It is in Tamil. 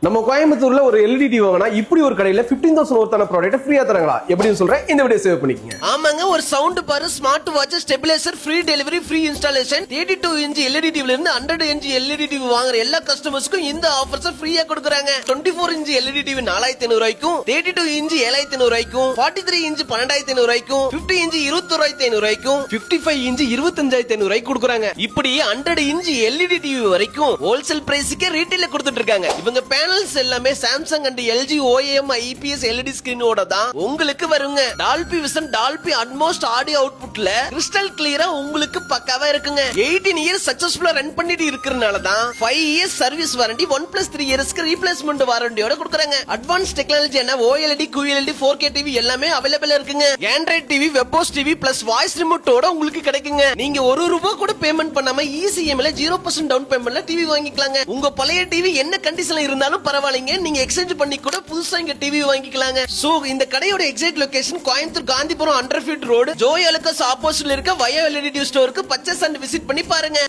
நம்ம கோயம்புத்தூர்ல ஒரு எல்இடி டிவி வாங்கினா இப்படி ஒரு கடையில 15,000 ஒருத்தான ப்ராடக்ட் ஃப்ரீயா தராங்களா எப்படின்னு சொல்றேன், இந்த வீடியோ சேவ் பண்ணிக்கங்க. ஆமாங்க, ஒரு சவுண்ட் பாரு, smart watch, stabiliser, free delivery, free installation. 32 inch LED டிவில இருந்து 100 இன்ச் எல்இடி டிவி வாங்குற எல்லா கஸ்டமர்ஸ்க்கும் இந்த ஆஃபர்ஸ் ஃப்ரீயா கொடுக்குறாங்க. 24 இன்ச் எல்இடி டிவி 4,500 ரூபாய்க்கும், 32 இன்ச் 7,500 ரூபாய்க்கும், 43 இன்ச் 12,500 ரூபாய்க்கும், 50 இன்ச் 21,500 ரூபாய்க்கும், 55 இன்ச் 25,500 ரூபாய்க்கு கொடுக்குறாங்க. இப்படி 100 இன்ச் எல்இடி டிவி வரைக்கும் ஹோல்சேல் பிரைஸ்க்கே ரீட்டைல கொடுத்துட்டு இருக்காங்க. இவங்க பேனல்ஸ் எல்லாமே Samsung and LG OEM IPS LED ஸ்கிரீனோட தான் உங்களுக்கு வருங்க. Dolby vision, Dolby Atmos audio அவுட்புட்ல கிறிஸ்டல் கிளியரா உங்களுக்கு பக்காவா இருக்குங்க. 18 இயர்ஸ் சக்சஸ்ஃபுல்லா ரன் பண்ணிட்டு இருக்கறனால தான் 5 இயர்ஸ் சர்வீஸ் வாரண்டி 1+3 இயர்ஸ்க்கு ரீப்ளேஸ்மெண்ட் வாரண்டியோட கொடுக்கறாங்க. அட்வான்ஸ் டெக்னாலஜி என்ன OLED, QLED, 4K டிவி எல்லாமே அவேலபிளா இருக்குங்க. Android TV, webOS TV plus voice ரிமோட்டோட உங்களுக்கு கிடைக்குங்க. நீங்க ₹1 கூட பேமெண்ட் பண்ணாம ECMல 0% டவுன் பேமெண்ட்ல டிவி வாங்கிக்கலாங்க. உங்க பழைய டிவி என்ன கண்டிஷன்ல இருந்தாலும் பரவாயில்லைங்க, நீங்க எக்ஸ்சேஞ்ச் பண்ணி கூட புதுசா இங்க டிவி வாங்கிக்கலாங்க. சோ இந்த கடையோட exact location Coimbatore Gandhipuram 100 feet road, Joy Alukkas ஆப்போசிட்ல இருக்க வயா எல்இடி ஸ்டோருக்கு பர்ச்சேஸ் அண்ட் விசிட் பண்ணி பாருங்க.